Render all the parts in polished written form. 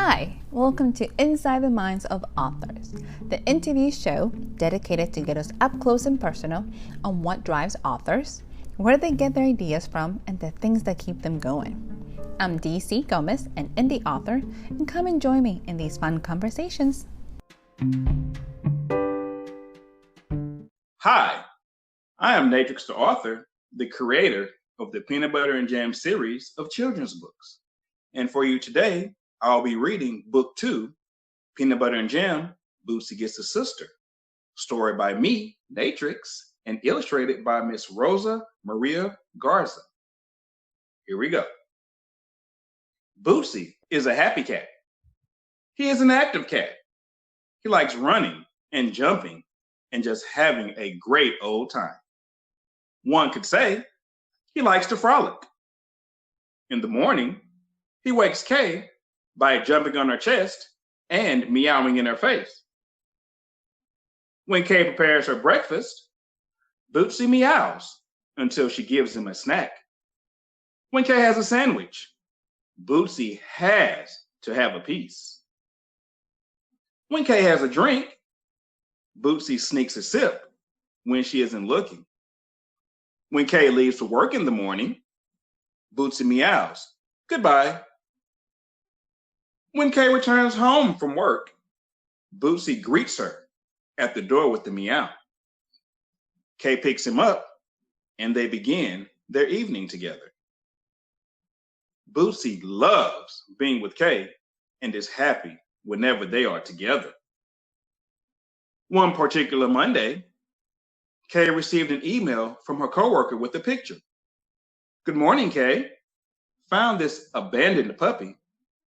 Hi, welcome to Inside the Minds of Authors, the interview show dedicated to get us up close and personal on what drives authors, where they get their ideas from, and the things that keep them going. I'm DC Gomez, an indie author, and come and join me in these fun conversations. Hi, I am Natrix the author, the creator of the Peanut Butter and Jam series of children's books. And for you today, I'll be reading Book 2, Peanut Butter and Jam, Bootsy Gets a Sister. Story by me, Natrix, and illustrated by Miss Rosa Maria Garza. Here we go. Bootsy is a happy cat. He is an active cat. He likes running and jumping and just having a great old time. One could say he likes to frolic. In the morning, he wakes Kay by jumping on her chest and meowing in her face. When Kay prepares her breakfast, Bootsy meows until she gives him a snack. When Kay has a sandwich, Bootsy has to have a piece. When Kay has a drink, Bootsy sneaks a sip when she isn't looking. When Kay leaves for work in the morning, Bootsy meows, "Goodbye." When Kay returns home from work, Bootsy greets her at the door with the meow. Kay picks him up, and they begin their evening together. Bootsy loves being with Kay and is happy whenever they are together. One particular Monday, Kay received an email from her coworker with a picture. "Good morning, Kay. Found this abandoned puppy,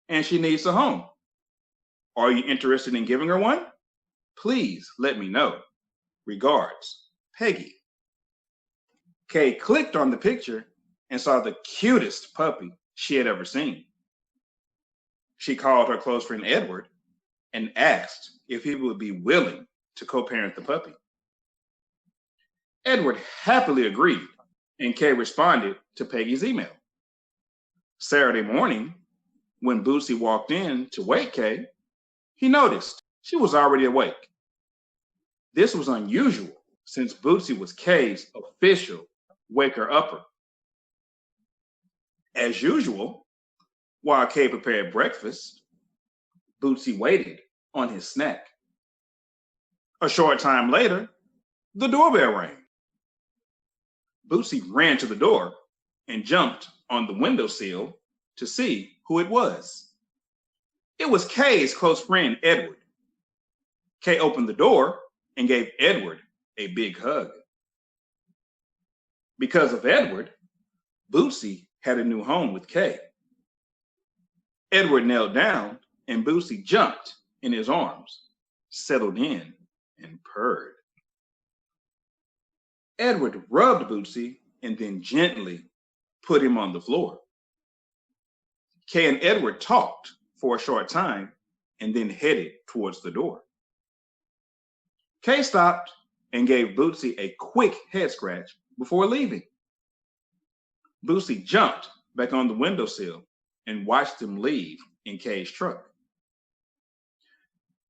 and she needs a home. Are you interested in giving her one? Please let me know. Regards, Peggy." Kay clicked on the picture and saw the cutest puppy she had ever seen. She called her close friend Edward and asked if he would be willing to co-parent the puppy. Edward happily agreed, and Kay responded to Peggy's email. Saturday morning, when Bootsy walked in to wake Kay, he noticed she was already awake. This was unusual since Bootsy was Kay's official waker-upper. As usual, while Kay prepared breakfast, Bootsy waited on his snack. A short time later, the doorbell rang. Bootsy ran to the door and jumped on the windowsill to see who it was. It was Kay's close friend, Edward. Kay opened the door and gave Edward a big hug. Because of Edward, Bootsy had a new home with Kay. Edward knelt down and Bootsy jumped in his arms, settled in, and purred. Edward rubbed Bootsy and then gently put him on the floor. Kay and Edward talked for a short time and then headed towards the door. Kay stopped and gave Bootsy a quick head scratch before leaving. Bootsy jumped back on the windowsill and watched them leave in Kay's truck.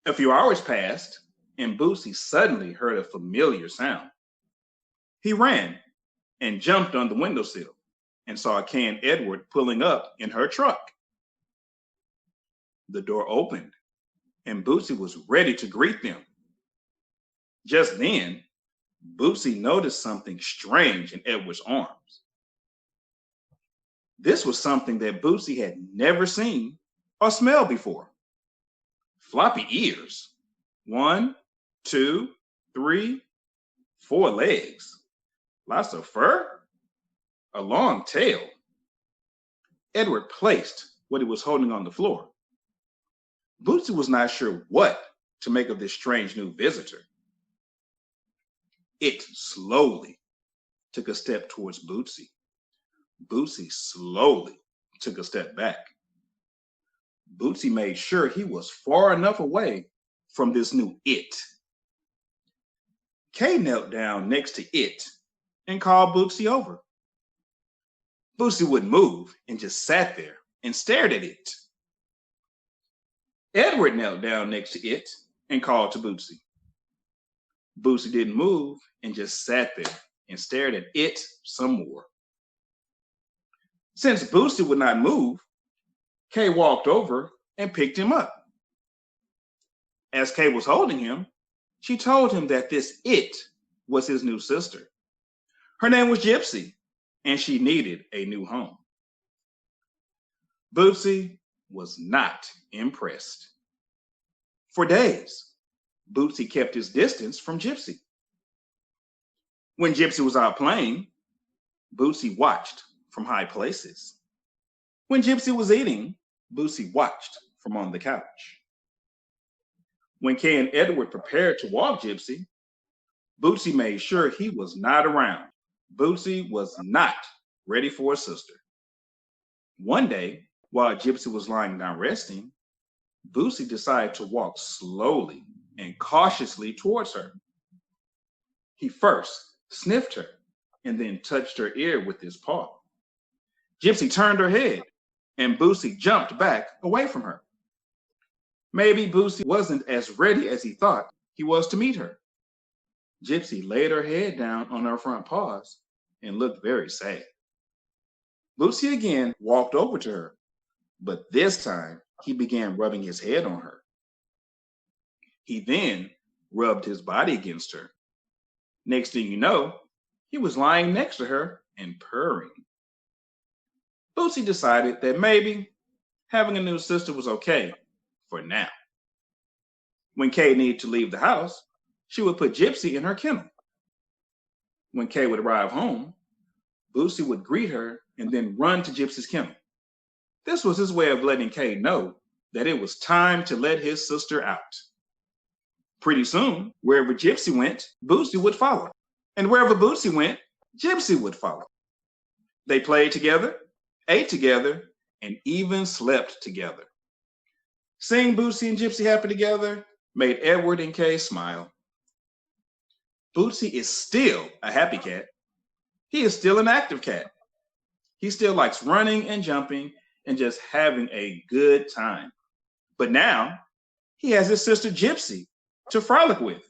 A few hours passed, and Bootsy suddenly heard a familiar sound. He ran and jumped on the windowsill and saw Kay and Edward pulling up in her truck. The door opened, and Bootsy was ready to greet them. Just then, Bootsy noticed something strange in Edward's arms. This was something that Bootsy had never seen or smelled before. Floppy ears. 1, 2, 3, 4 legs. Lots of fur. A long tail. Edward placed what he was holding on the floor. Bootsy was not sure what to make of this strange new visitor. It slowly took a step towards Bootsy. Bootsy slowly took a step back. Bootsy made sure he was far enough away from this new it. Kay knelt down next to it and called Bootsy over. Bootsy wouldn't move and just sat there and stared at it. Edward knelt down next to it and called to Bootsy. Bootsy didn't move and just sat there and stared at it some more. Since Bootsy would not move, Kay walked over and picked him up. As Kay was holding him, she told him that this it was his new sister. Her name was Gypsy, and she needed a new home. Bootsy was not impressed. For days, Bootsy kept his distance from Gypsy. When Gypsy was out playing, Bootsy watched from high places. When Gypsy was eating, Bootsy watched from on the couch. When Kay and Edward prepared to walk Gypsy, Bootsy made sure he was not around. Bootsy was not ready for a sister. One day, while Gypsy was lying down resting, Bootsy decided to walk slowly and cautiously towards her. He first sniffed her and then touched her ear with his paw. Gypsy turned her head and Bootsy jumped back away from her. Maybe Bootsy wasn't as ready as he thought he was to meet her. Gypsy laid her head down on her front paws and looked very sad. Bootsy again walked over to her, but this time he began rubbing his head on her. He then rubbed his body against her. Next thing you know, he was lying next to her and purring. Bootsy decided that maybe having a new sister was okay for now. When Kay needed to leave the house, she would put Gypsy in her kennel. When Kay would arrive home, Bootsy would greet her and then run to Gypsy's kennel. This was his way of letting Kay know that it was time to let his sister out. Pretty soon, wherever Gypsy went, Bootsy would follow. And wherever Bootsy went, Gypsy would follow. They played together, ate together, and even slept together. Seeing Bootsy and Gypsy happy together made Edward and Kay smile. Bootsy is still a happy cat. He is still an active cat. He still likes running and jumping and just having a good time. But now he has his sister Gypsy to frolic with.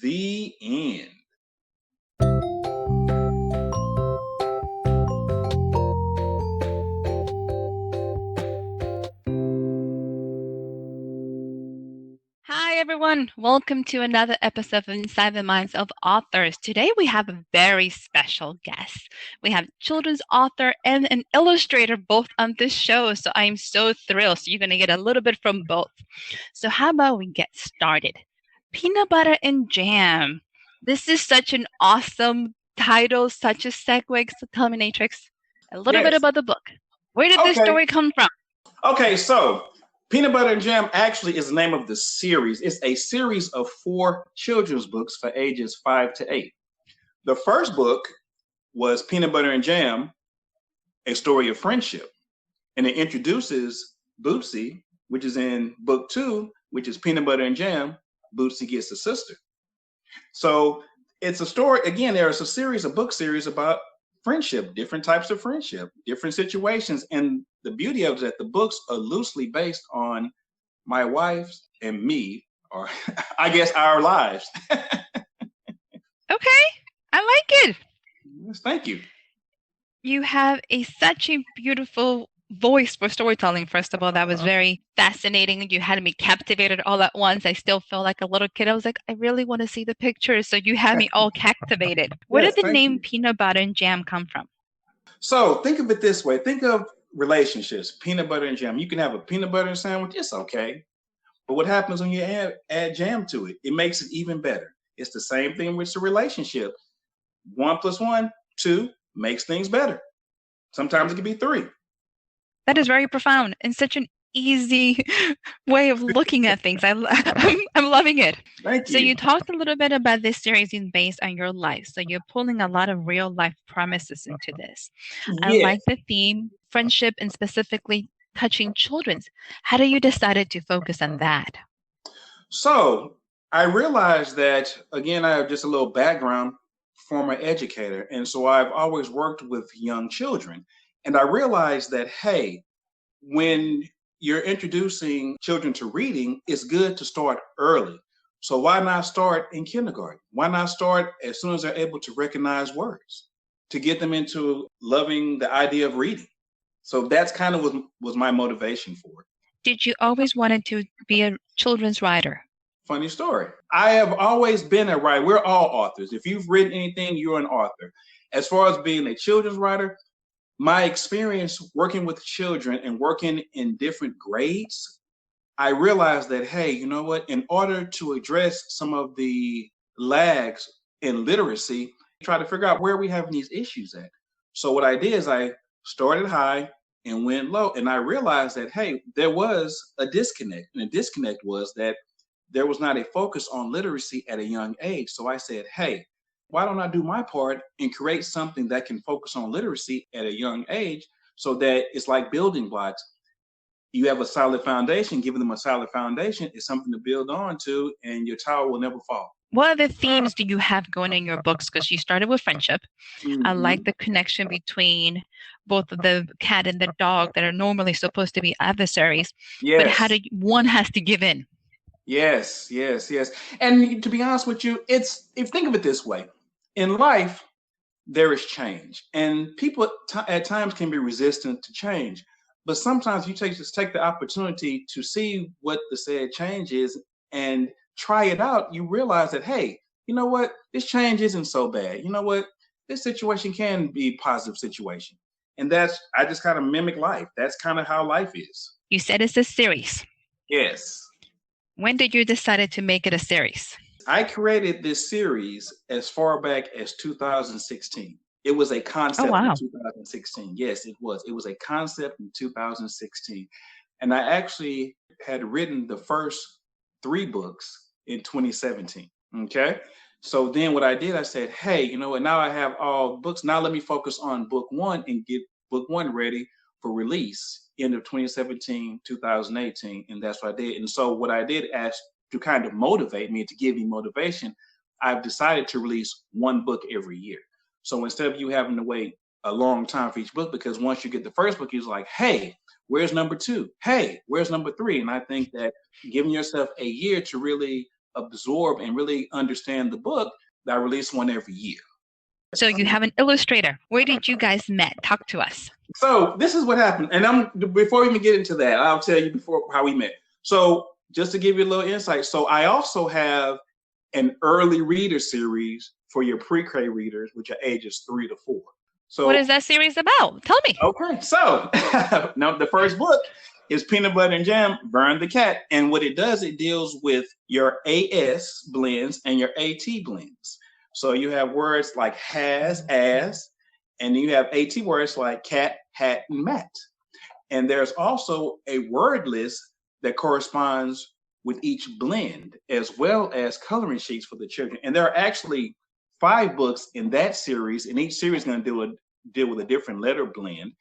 The end. Hi, everyone. Welcome to another episode of Inside the Minds of Authors. Today, we have a very special guest. We have children's author and an illustrator both on this show, so I'm so thrilled. So you're going to get a little bit from both. So how about we get started? Peanut Butter and Jam. This is such an awesome title, such a segue. So tell me, Natrix, a little bit about the book. Where did this story come from? Okay, so Peanut Butter and Jam actually is the name of the series. It's a series of 4 children's books for ages 5 to 8. The first book was Peanut Butter and Jam, A Story of Friendship. And it introduces Bootsy, which is in book 2, which is Peanut Butter and Jam, Bootsy Gets a Sister. So it's a story, again, there's a book series about friendship, different types of friendship, different situations. And the beauty of it is that the books are loosely based on my wife's and me, or I guess our lives. Okay, I like it. Yes, thank you. You have such a beautiful voice for storytelling. First of all, that was very fascinating. You had me captivated all at once. I still felt like a little kid. I was like, I really want to see the pictures. So you had me all captivated. Where did the name Peanut Butter and Jam come from? So think of it this way. Think of relationships, peanut butter and jam. You can have a peanut butter sandwich. It's okay. But what happens when you add jam to it? It makes it even better. It's the same thing with the relationship. 1 + 1, 2 makes things better. Sometimes it can be 3. That is very profound and such an easy way of looking at things. I'm loving it. Thank you. So you talked a little bit about this series is based on your life. So you're pulling a lot of real life promises into this. Yes. I like the theme, friendship, and specifically touching children's. How do you decided to focus on that? So I realized that, again, I have just a little background, former educator. And so I've always worked with young children. And I realized that, hey, when you're introducing children to reading, it's good to start early. So why not start in kindergarten? Why not start as soon as they're able to recognize words, to get them into loving the idea of reading? So that's kind of was my motivation for it. Did you always wanted to be a children's writer? Funny story. I have always been a writer. We're all authors. If you've written anything, you're an author. As far as being a children's writer, my experience working with children and working in different grades, I realized that, hey, you know what? In order to address some of the lags in literacy, try to figure out where we having these issues at. So what I did is I started high and went low. And I realized that, hey, there was a disconnect. And the disconnect was that there was not a focus on literacy at a young age. So I said, hey, why don't I do my part and create something that can focus on literacy at a young age so that it's like building blocks. You have a solid foundation, giving them a solid foundation is something to build on to, and your tower will never fall. What other themes do you have going in your books? Because you started with friendship. Mm-hmm. I like the connection between both the cat and the dog that are normally supposed to be adversaries. Yes. But one has to give in. Yes. And to be honest with you, if think of it this way, in life, there is change, and people at times can be resistant to change. But sometimes you just take the opportunity to see what the said change is and try it out. You realize that, hey, you know what? This change isn't so bad. You know what? This situation can be a positive situation. And I just kind of mimic life. That's kind of how life is. You said it's a series. Yes. When did you decide to make it a series? I created this series as far back as 2016. It was a concept in 2016. Yes, it was. It was a concept in 2016. And I actually had written the first 3 books in 2017. Okay. So then what I did, I said, hey, you know what? Now I have all books. Now let me focus on book 1 and get book 1 ready for release end of 2017, 2018. And that's what I did. And so what I did to kind of motivate me, to give me motivation, I've decided to release 1 book every year. So instead of you having to wait a long time for each book, because once you get the first book, you're like, hey, where's number 2? Hey, where's number 3? And I think that giving yourself a year to really absorb and really understand the book, I release 1 every year. So you have an illustrator. Where did you guys met? Talk to us. So this is what happened. And before we even get into that, I'll tell you before how we met. So just to give you a little insight. So I also have an early reader series for your pre-K readers, which are ages 3 to 4. So what is that series about? Tell me. Okay. So now the first book is Peanut Butter and Jam, Burn the Cat. And what it does, it deals with your AS blends and your AT blends. So you have words like has, as, and then you have AT words like cat, hat, and mat. And there's also a word list that corresponds with each blend, as well as coloring sheets for the children. And there are actually 5 books in that series, and each series is going to deal with a different letter blend.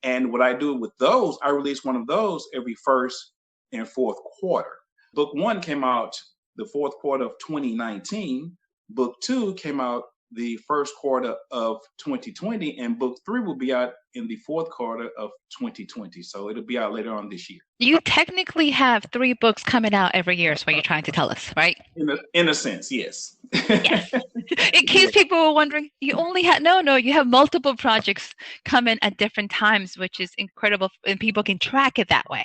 And what I do with those, I release one of those every first and fourth quarter. Book 1 came out the fourth quarter of 2019. Book 2 came out the first quarter of 2020, and book 3 will be out in the fourth quarter of 2020. So it'll be out later on this year. You technically have 3 books coming out every year, is what you're trying to tell us, right? In a sense, yes. Yes. In case people were wondering, you only have you have multiple projects coming at different times, which is incredible, and people can track it that way.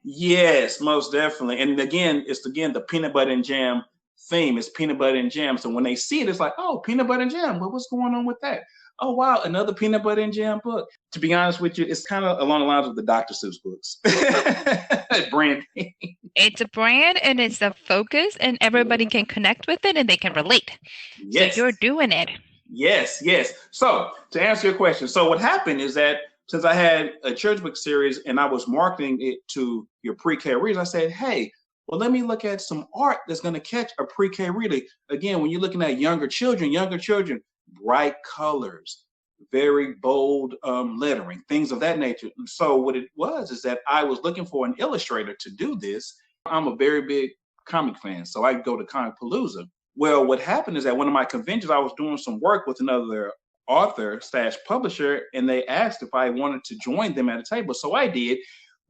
Yes, most definitely. And again, it's the peanut butter and jam theme. Is peanut butter and jam. So when they see it, it's like, oh, peanut butter and jam. What's going on with that? Oh, wow, another peanut butter and jam book. To be honest with you, it's kind of along the lines of the Dr. Seuss books. Branding. It's a brand and it's a focus, and everybody can connect with it and they can relate. Yes. So you're doing it. Yes. So to answer your question, so what happened is that since I had a church book series and I was marketing it to your pre-K readers, I said, hey, well, let me look at some art that's going to catch a pre-K reader. Again, when you're looking at younger children, bright colors, very bold lettering, things of that nature. And so what it was is that I was looking for an illustrator to do this. I'm a very big comic fan, so I go to Comic Palooza. Well, what happened is that one of my conventions, I was doing some work with another author / publisher, and they asked if I wanted to join them at a table. So I did.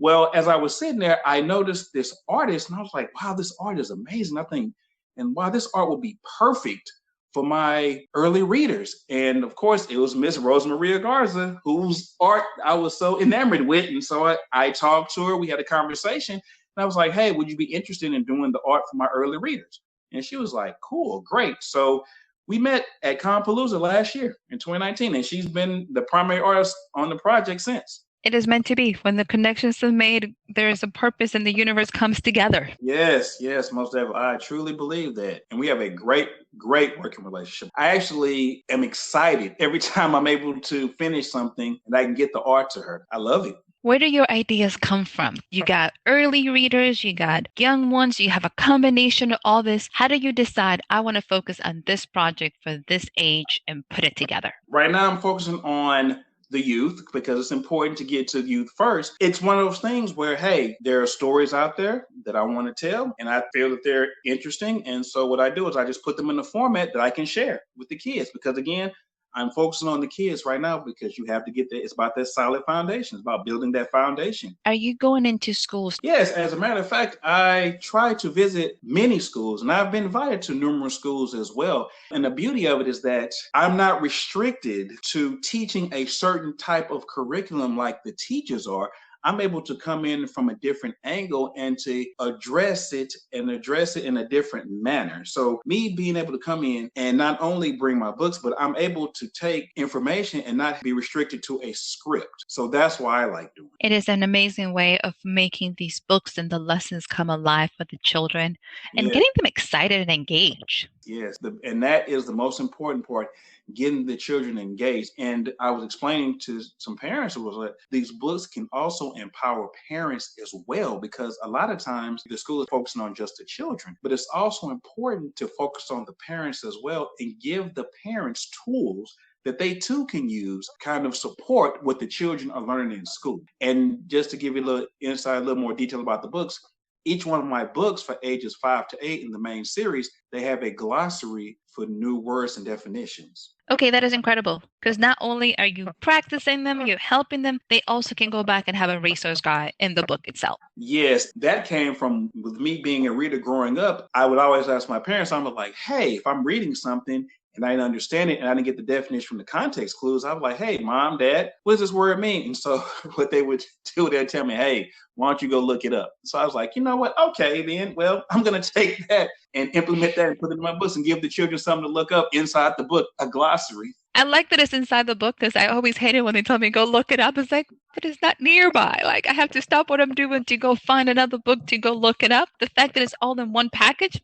Well, as I was sitting there, I noticed this artist and I was like, wow, this art is amazing. I think, and wow, this art would be perfect for my early readers. And of course, it was Miss Rosa Maria Garza, whose art I was so enamored with. And so I talked to her, we had a conversation, and I was like, hey, would you be interested in doing the art for my early readers? And she was like, cool, great. So we met at Compalooza last year in 2019, and she's been the primary artist on the project since. It is meant to be. When the connections are made, there is a purpose and the universe comes together. Yes, most definitely. I truly believe that. And we have a great working relationship. I actually am excited every time I'm able to finish something and I can get the art to her. I love it. Where do your ideas come from? You got early readers, you got young ones, you have a combination of all this. How do you decide, I want to focus on this project for this age and put it together? Right now, I'm focusing on the youth because it's important to get to youth first. It's one of those things where, hey, there are stories out there that I want to tell and I feel that they're interesting. And so what I do is I just put them in a format that I can share with the kids because, again, I'm focusing on the kids right now because you have to get that. It's about that solid foundation. It's about building that foundation. Are you going into schools? Yes, as a matter of fact, I try to visit many schools and I've been invited to numerous schools as well. And the beauty of it is that I'm not restricted to teaching a certain type of curriculum like the teachers are. I'm able to come in from a different angle and to address it in a different manner. So me being able to come in and not only bring my books, but I'm able to take information and not be restricted to a script. So that's why I like doing it. It is an amazing way of making these books and the lessons come alive for the children and getting them excited and engaged. Yes, and that is the most important part, getting the children engaged. And I was explaining to some parents who was like, these books can also empower parents as well, because a lot of times the school is focusing on just the children, but it's also important to focus on the parents as well and give the parents tools that they too can use kind of support what the children are learning in school. And just to give you a little insight, a little more detail about the books, each one of my books for ages 5 to 8 in the main series, they have a glossary for new words and definitions. Okay, that is incredible because not only are you practicing them, you're helping them, they also can go back and have a resource guide in the book itself. Yes, that came from with me being a reader growing up. I would always ask my parents, I'm like, hey, if I'm reading something and I didn't understand it and I didn't get the definition from the context clues, I was like, hey, mom, dad, what does this word mean? And so what they would do, they'd tell me, hey, why don't you go look it up? So I was like, you know what? Okay, then, well, I'm going to take that and implement that and put it in my books and give the children something to look up inside the book, a glossary. I like that it's inside the book because I always hate it when they tell me go look it up. It's like, but it's not nearby. Like I have to stop what I'm doing to go find another book to go look it up. The fact that it's all in one package,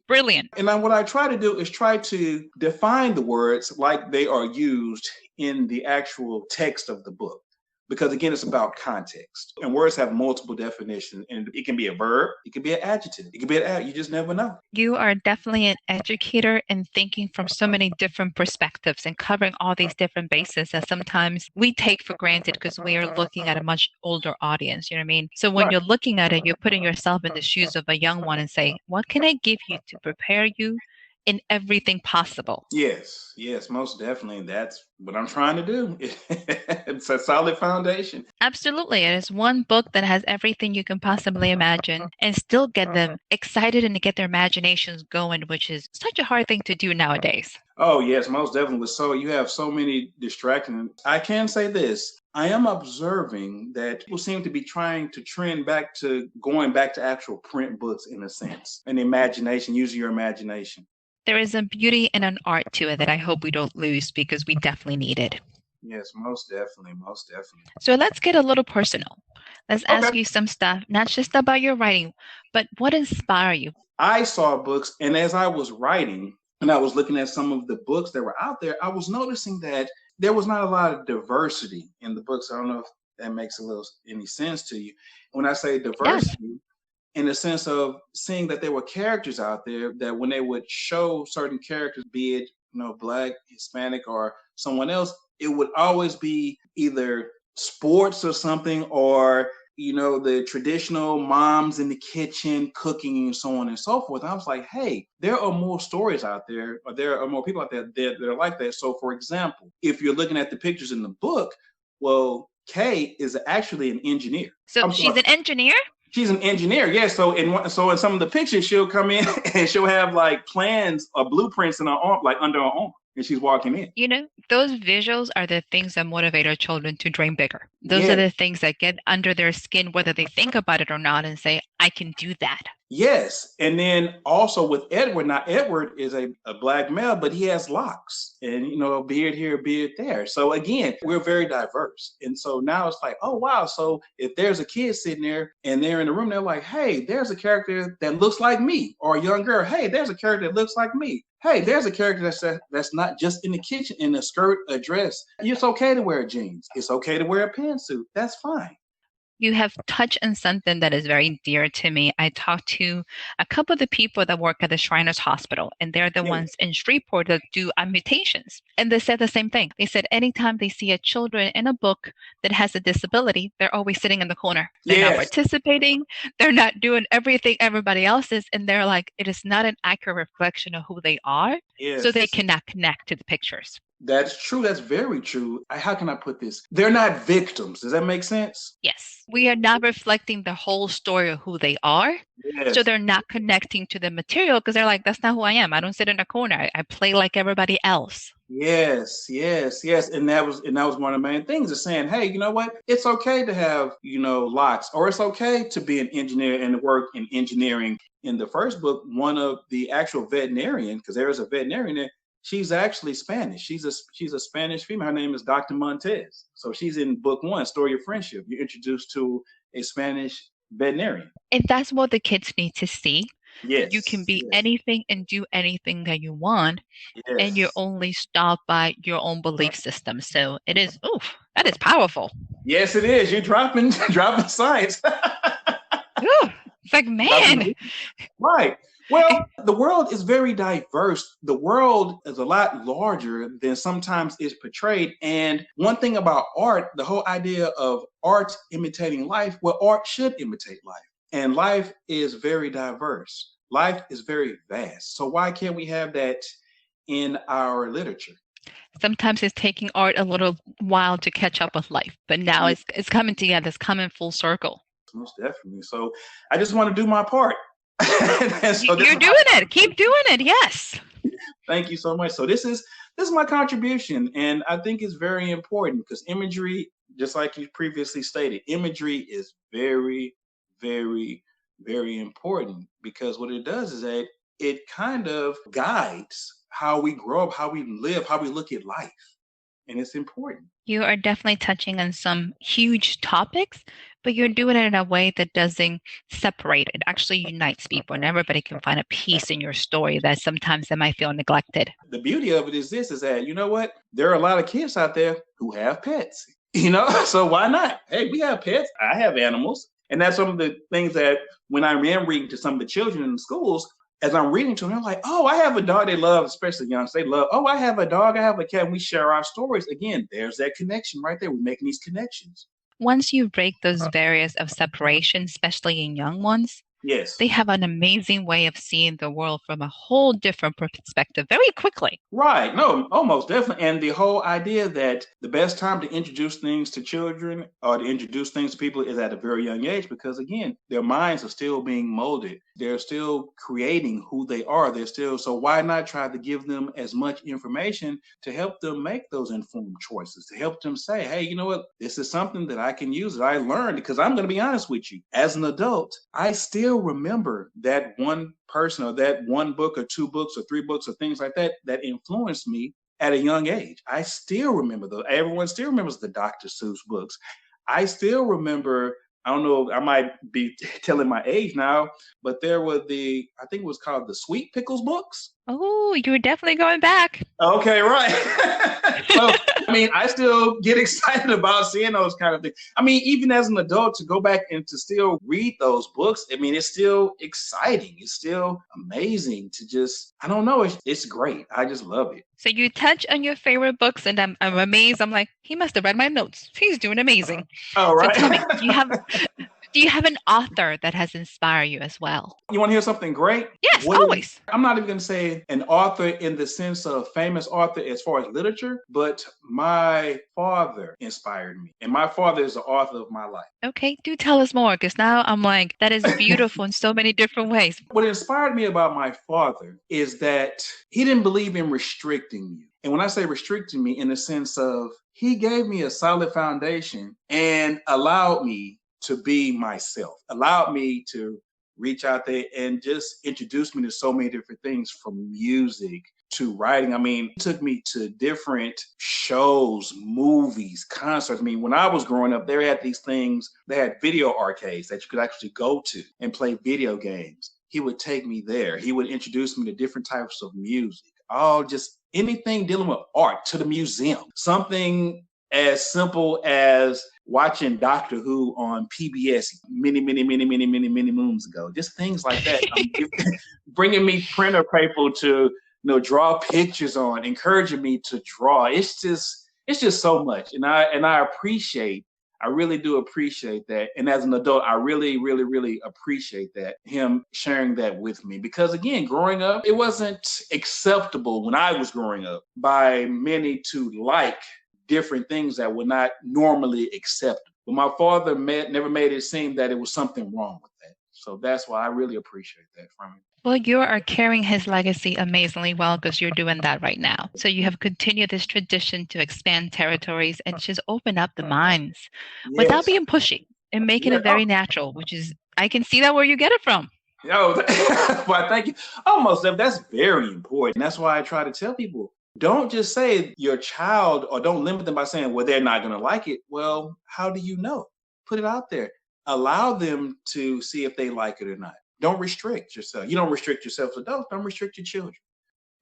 brilliant. And then what I try to do is try to define the words like they are used in the actual text of the book. Because again, it's about context. And words have multiple definitions. And it can be a verb, it can be an adjective, it can be an adjective. You just never know. You are definitely an educator and thinking from so many different perspectives and covering all these different bases that sometimes we take for granted because we are looking at a much older audience. You know what I mean? So when you're looking at it, you're putting yourself in the shoes of a young one and saying, what can I give you to prepare you in everything possible? Yes, most definitely. That's what I'm trying to do. It's a solid foundation. Absolutely. It is one book that has everything you can possibly imagine and still get them excited and to get their imaginations going, which is such a hard thing to do nowadays. Oh, yes, most definitely. So you have so many distractions. I can say this. I am observing that people seem to be trying to trend back to going back to actual print books in a sense, and imagination, using your imagination. There is a beauty and an art to it that I hope we don't lose because we definitely need it. Yes, most definitely. So let's get a little personal. Let's ask you some stuff, not just about your writing, but what inspired you? I saw books, and as I was writing, and I was looking at some of the books that were out there, I was noticing that there was not a lot of diversity in the books. I don't know if that makes any sense to you. When I say diversity, in the sense of seeing that there were characters out there that when they would show certain characters, be it, Black, Hispanic, or someone else, it would always be either sports or something, or, the traditional moms in the kitchen cooking and so on and so forth. And I was like, hey, there are more stories out there, or there are more people out there that are like that. So for example, if you're looking at the pictures in the book, well, Kay is actually an engineer. So she's an engineer? She's an engineer, yeah. So in some of the pictures, she'll come in and she'll have like plans or blueprints in her arm, like under her arm, and she's walking in. You know, those visuals are the things that motivate our children to dream bigger. Those Yeah. are the things that get under their skin, whether they think about it or not, and say, I can do that. Yes. And then also with Edward, now Edward is a black male, but he has locks and, a beard here, beard there. So again, we're very diverse. And so now it's like, oh, wow. So if there's a kid sitting there and they're in the room, they're like, hey, there's a character that looks like me, or a young girl. Hey, there's a character that looks like me. Hey, there's a character that's not just in the kitchen in a skirt, a dress. It's okay to wear jeans. It's okay to wear a pantsuit. That's fine. You have touched on something that is very dear to me. I talked to a couple of the people that work at the Shriners Hospital, and they're the ones in Shreveport that do amputations. And they said the same thing. They said anytime they see a children in a book that has a disability, they're always sitting in the corner. They're not participating. They're not doing everything everybody else is. And they're like, it is not an accurate reflection of who they are. So they cannot connect to the pictures. That's true. That's very true. How can I put this? They're not victims. Does that make sense? Yes. We are not reflecting the whole story of who they are. Yes. So they're not connecting to the material because they're like, that's not who I am. I don't sit in a corner. I play like everybody else. Yes. And that was one of the main things is saying, hey, you know what? It's okay to have, lots, or it's okay to be an engineer and work in engineering. In the first book, one of the actual veterinarian, because there is a veterinarian there, she's actually Spanish. She's a Spanish female. Her name is Dr. Montez. So she's in book 1, Story of Friendship. You're introduced to a Spanish veterinarian. And that's what the kids need to see. Yes. You can be anything and do anything that you want. Yes. And you're only stopped by your own belief system. So it is, that is powerful. Yes, it is. You're dropping science. It's like, man. Right. Well, the world is very diverse. The world is a lot larger than sometimes is portrayed. And one thing about art, the whole idea of art imitating life, well, art should imitate life. And life is very diverse. Life is very vast. So why can't we have that in our literature? Sometimes it's taking art a little while to catch up with life, but now it's coming together. It's coming full circle. Most definitely. So I just want to do my part. So you're doing it. Keep doing it. Yes. Thank you so much. So this is my contribution, and I think it's very important because imagery, just like you previously stated, imagery is very, very, very important because what it does is that it kind of guides how we grow up, how we live, how we look at life. And it's important. You are definitely touching on some huge topics, but you're doing it in a way that doesn't separate. It actually unites people, and everybody can find a piece in your story that sometimes they might feel neglected. The beauty of it is that, you know what? There are a lot of kids out there who have pets, so why not? Hey, we have pets. I have animals. And that's some of the things that when I am reading to some of the children in the schools, as I'm reading to them, they're like, oh, I have a dog. They love, especially young. They love, oh, I have a dog. I have a cat. And we share our stories. Again, there's that connection right there. We're making these connections. Once you break those barriers of separation, especially in young ones, yes, they have an amazing way of seeing the world from a whole different perspective very quickly. Right. No, almost definitely. And the whole idea that the best time to introduce things to children or to introduce things to people is at a very young age, because again, their minds are still being molded. They're still creating who they are. So why not try to give them as much information to help them make those informed choices, to help them say, hey, you know what, this is something that I can use, that I learned, because I'm going to be honest with you, as an adult, I still remember that one person or that one book or 2 books or 3 books or things like that that influenced me at a young age. I still remember those. Everyone still remembers the Dr. Seuss books. I still remember, I don't know, I might be telling my age now, but there were I think it was called the Sweet Pickles books. Oh, you were definitely going back. Okay, right. So, I mean, I still get excited about seeing those kind of things. I mean, even as an adult, to go back and to still read those books, I mean, it's still exciting. It's still amazing to just, I don't know, it's great. I just love it. So you touch on your favorite books, and I'm amazed. I'm like, he must have read my notes. He's doing amazing. Oh, right. So tell me, Do you have an author that has inspired you as well? You want to hear something great? Yes, always. I'm not even going to say an author in the sense of famous author as far as literature, but my father inspired me. And my father is the author of my life. Okay, do tell us more, because now I'm like, that is beautiful in so many different ways. What inspired me about my father is that he didn't believe in restricting you. And when I say restricting me, in the sense of he gave me a solid foundation and allowed me to be myself, allowed me to reach out there and just introduce me to so many different things, from music to writing. I mean, it took me to different shows, movies, concerts. I mean, when I was growing up, they had these things, they had video arcades that you could actually go to and play video games. He would take me there. He would introduce me to different types of music, all just anything dealing with art, to the museum. Something as simple as watching Doctor Who on PBS many moons ago. Just things like that. Bringing me printer paper to draw pictures on, encouraging me to draw. It's just so much, and I really do appreciate that. And as an adult, I really appreciate that, him sharing that with me. Because again, growing up, it wasn't acceptable when I was growing up by many to like different things that were not normally accepted. But my father never made it seem that it was something wrong with that. So that's why I really appreciate that from him. Well, you are carrying his legacy amazingly well, because you're doing that right now. So you have continued this tradition to expand territories and just open up the minds without being pushy and making it very natural, which is, I can see that where you get it from. Well, thank you. Almost, that's very important. That's why I try to tell people, don't just say your child, or don't limit them by saying, well, they're not going to like it. Well, how do you know? Put it out there. Allow them to see if they like it or not. Don't restrict yourself. You don't restrict yourself as adults. Don't restrict your children.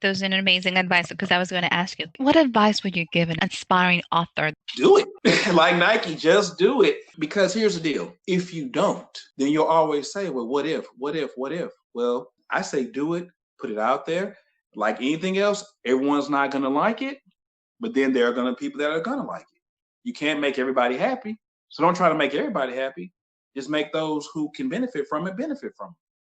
Those are an amazing advice, because I was going to ask you, what advice would you give an aspiring author? Do it. Like Nike, just do it. Because here's the deal. If you don't, then you'll always say, well, what if? Well, I say do it. Put it out there. Like anything else, everyone's not going to like it, but then there are going to be people that are going to like it. You can't make everybody happy. So don't try to make everybody happy. Just make those who can benefit from it.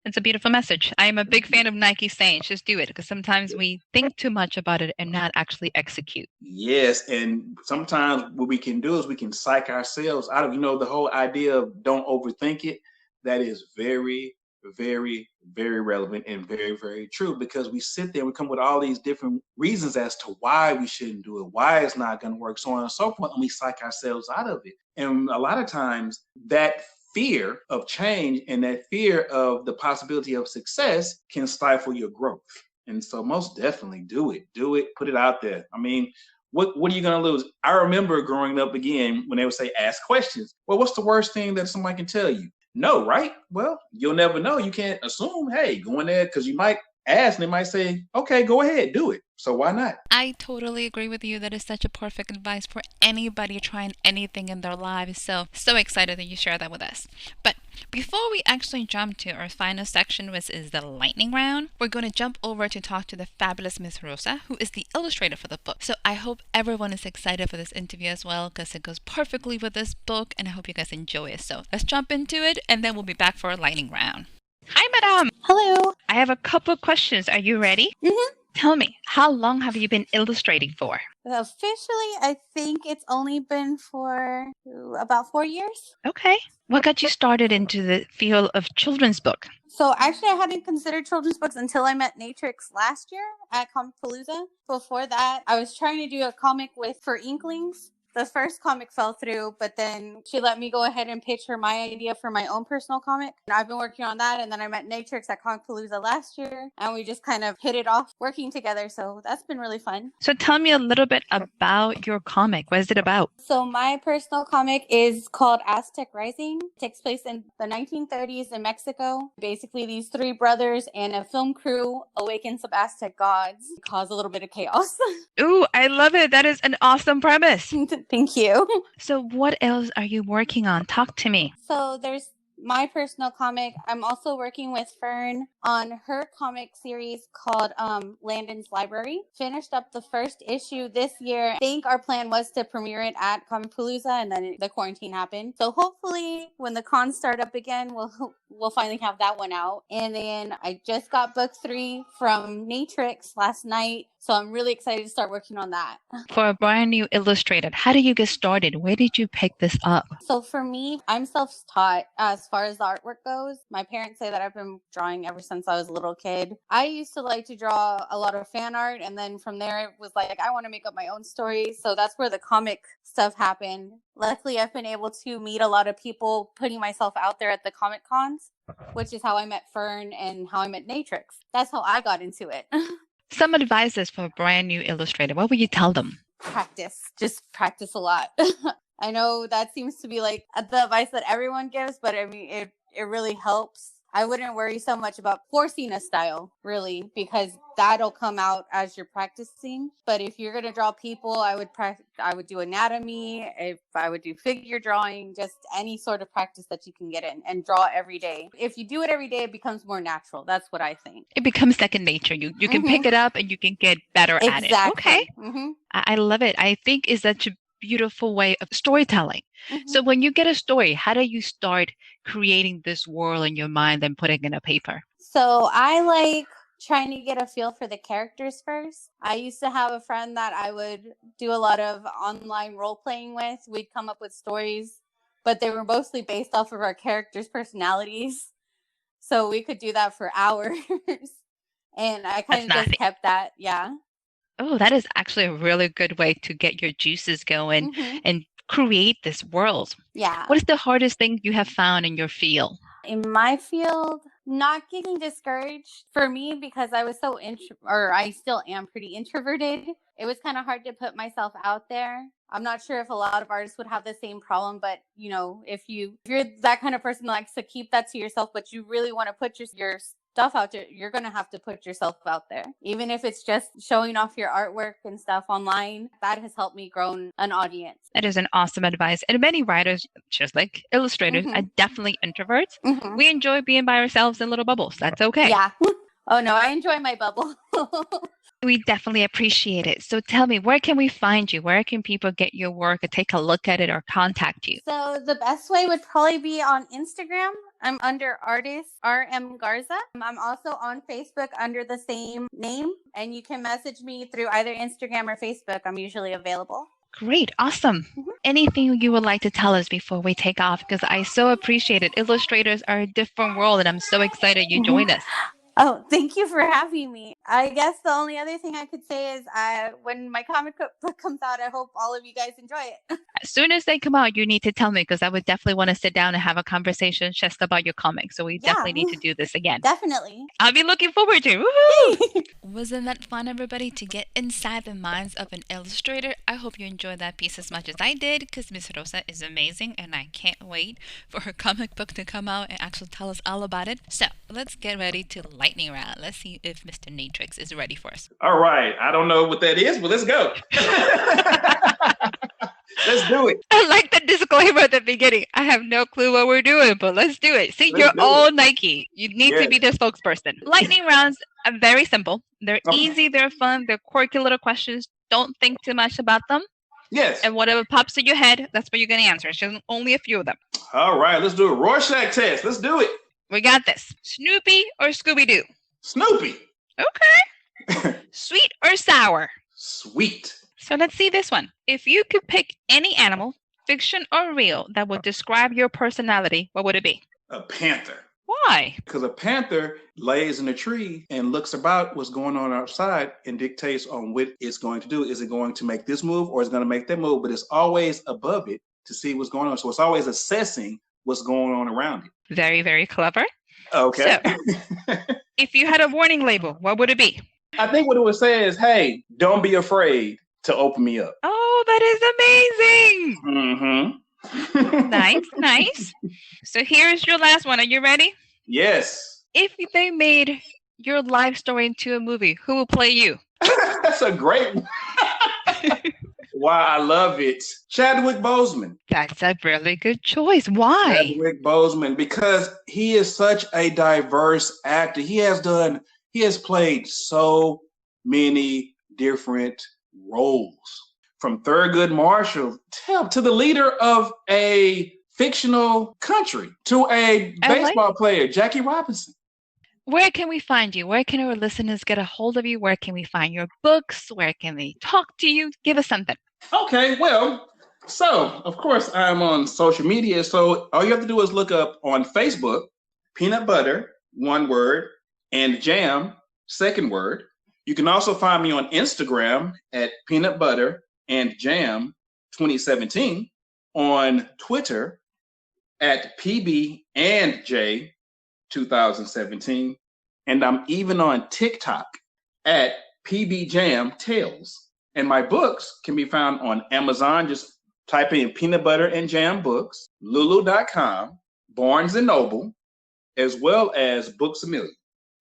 It's a beautiful message. I am a big fan of Nike saying, just do it, because sometimes we think too much about it and not actually execute. Yes, and sometimes what we can do is we can psych ourselves out of, the whole idea of don't overthink it. That is very, very, very relevant and very, very true, because we sit there and we come with all these different reasons as to why we shouldn't do it, why it's not going to work, so on and so forth, and we psych ourselves out of it. And a lot of times that fear of change and that fear of the possibility of success can stifle your growth. And so most definitely do it, put it out there. I mean, what are you going to lose? I remember growing up again when they would say, ask questions. Well, what's the worst thing that somebody can tell you? No, right? Well, you'll never know. You can't assume, hey, go in there, because you might ask and they might say, okay, go ahead, do it. So why not? I totally agree with you. That is such a perfect advice for anybody trying anything in their lives. So excited that you share that with us. But before we actually jump to our final section, which is the lightning round, we're going to jump over to talk to the fabulous Miss Rosa, who is the illustrator for the book. So I hope everyone is excited for this interview as well, because it goes perfectly with this book, and I hope you guys enjoy it. So let's jump into it, and then we'll be back for our lightning round. Hi, madam. Hello. I have a couple of questions. Are you ready? Mm-hmm. Tell me, how long have you been illustrating for? Officially, I think it's only been for about 4 years. Okay. What got you started into the field of children's book? So actually, I hadn't considered children's books until I met Natrix last year at Comicpalooza. Before that, I was trying to do a comic for Inklings. The first comic fell through, but then she let me go ahead and pitch her my idea for my own personal comic. And I've been working on that, and then I met Natrix at Comicpalooza last year, and we just kind of hit it off working together, so that's been really fun. So tell me a little bit about your comic. What is it about? So my personal comic is called Aztec Rising. It takes place in the 1930s in Mexico. Basically, these three brothers and a film crew awaken some Aztec gods, cause a little bit of chaos. Ooh, I love it. That is an awesome premise. Thank you. So what else are you working on? Talk to me. So there's my personal comic, I'm also working with Fern on her comic series called Landon's Library. Finished up the first issue this year. I think our plan was to premiere it at Comicpalooza, and then the quarantine happened. So hopefully when the cons start up again, we'll finally have that one out. And then I just got book 3 from Natrix last night. So I'm really excited to start working on that. For a brand new illustrator, how do you get started? Where did you pick this up? So for me, I'm self-taught as far as the artwork goes. My parents say that I've been drawing ever since I was a little kid. I used to like to draw a lot of fan art, and then from there it was like, I want to make up my own stories. So that's where the comic stuff happened. Luckily, I've been able to meet a lot of people putting myself out there at the Comic Cons, which is how I met Fern and how I met Natrix. That's how I got into it. Some advices for a brand new illustrator. What would you tell them? Practice. Just practice a lot. I know that seems to be like the advice that everyone gives, but I mean, it really helps. I wouldn't worry so much about forcing a style, really, because that'll come out as you're practicing. But if you're going to draw people, I would do anatomy. If I would do figure drawing, just any sort of practice that you can get in and draw every day. If you do it every day, it becomes more natural. That's what I think. It becomes second nature. You can pick it up and you can get better at it. Okay. I love it. I think it's such a beautiful way of storytelling. So when you get a story, how do you start creating this world in your mind and putting it in a paper? So I like trying to get a feel for the characters first. I used to have a friend that I would do a lot of online role playing with. We'd come up with stories, but they were mostly based off of our characters' personalities. So we could do that for hours. And I kind of just kept that. Yeah. Oh, that is actually a really good way to get your juices going and create this world. Yeah. What is the hardest thing you have found in your field? In my field, not getting discouraged for me, because I was so I still am pretty introverted. It was kind of hard to put myself out there. I'm not sure if a lot of artists would have the same problem, but you know, if you're that kind of person that likes to keep that to yourself, but you really want to put your stuff out there, you're going to have to put yourself out there. Even if it's just showing off your artwork and stuff online, that has helped me grow an audience. That is an awesome advice. And many writers, just like illustrators, are definitely introverts. We enjoy being by ourselves in little bubbles. That's okay. Yeah. Oh no, I enjoy my bubble. We definitely appreciate it. So tell me, where can we find you? Where can people get your work or take a look at it or contact you? So the best way would probably be on Instagram. I'm under artist RM Garza. I'm also on Facebook under the same name, and you can message me through either Instagram or Facebook. I'm usually available. Great. Awesome. Anything you would like to tell us before we take off? Because I so appreciate it. Illustrators are a different world, and I'm so excited you joined us. Oh, thank you for having me. I guess the only other thing I could say is when my comic book comes out, I hope all of you guys enjoy it. As soon as they come out, you need to tell me, because I would definitely want to sit down and have a conversation just about your comics. So we definitely need to do this again. Definitely. I'll be looking forward to it. Wasn't that fun, everybody, to get inside the minds of an illustrator? I hope you enjoyed that piece as much as I did, because Miss Rosa is amazing, and I can't wait for her comic book to come out and actually tell us all about it. So let's get ready to lightning round. Let's see if Mr. Natrix is ready for us. All right. I don't know what that is, but let's go. Let's do it. I like the disclaimer at the beginning. I have no clue what we're doing, but let's do it. See, you're all Nike. You need to be the spokesperson. Lightning rounds are very simple. They're easy. They're fun. They're quirky little questions. Don't think too much about them. Yes. And whatever pops in your head, that's what you're going to answer. It's just only a few of them. All right. Let's do a Rorschach test. Let's do it. We got this. Snoopy or Scooby-Doo? Snoopy. Okay. Sweet or sour? Sweet. So let's see this one. If you could pick any animal, fiction or real, that would describe your personality, what would it be? A panther. Why? Because a panther lays in a tree and looks about what's going on outside and dictates on what it's going to do. Is it going to make this move or is it going to make that move? But it's always above it to see what's going on. So it's always assessing what's going on around it. Very, very clever. Okay. So, if you had a warning label, what would it be? I think what it would say is, hey, don't be afraid to open me up. Oh, that is amazing. Nice. So here's your last one. Are you ready? Yes. If they made your life story into a movie, who will play you? That's a great one. Why I love it. Chadwick Boseman. That's a really good choice. Why? Chadwick Boseman, because he is such a diverse actor. He has played so many different roles. From Thurgood Marshall to the leader of a fictional country to a baseball player, Jackie Robinson. Where can we find you? Where can our listeners get a hold of you? Where can we find your books? Where can they talk to you? Give us something. Okay, well, so of course I'm on social media. So all you have to do is look up on Facebook, Peanut Butter, one word, and Jam, second word. You can also find me on Instagram at Peanut Butter and Jam 2017, on Twitter at PB and J 2017, and I'm even on TikTok at PB Jam Tales. And my books can be found on Amazon. Just type in Peanut Butter and Jam Books, Lulu.com, Barnes and Noble, as well as Books A Million.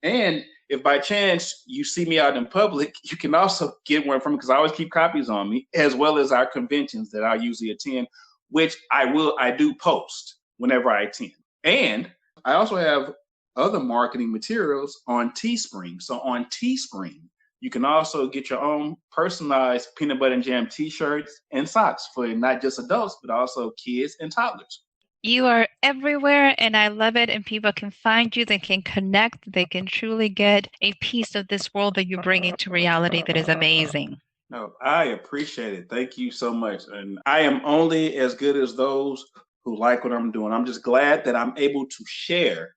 And if by chance you see me out in public, you can also get one from me because I always keep copies on me, as well as our conventions that I usually attend, which I do post whenever I attend. And I also have other marketing materials on Teespring. So on Teespring, you can also get your own personalized Peanut Butter and Jam t-shirts and socks for not just adults, but also kids and toddlers. You are everywhere, and I love it. And people can find you, they can connect, they can truly get a piece of this world that you bring into reality that is amazing. No, I appreciate it. Thank you so much. And I am only as good as those who like what I'm doing. I'm just glad that I'm able to share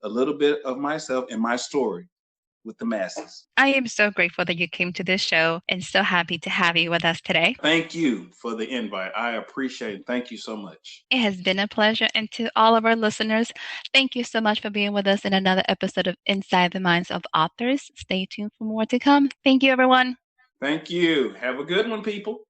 a little bit of myself and my story with the masses. I am so grateful that you came to this show and so happy to have you with us today. Thank you for the invite. I appreciate it. Thank you so much. It has been a pleasure. And to all of our listeners, thank you so much for being with us in another episode of Inside the Minds of Authors. Stay tuned for more to come. Thank you, everyone. Thank you. Have a good one, people.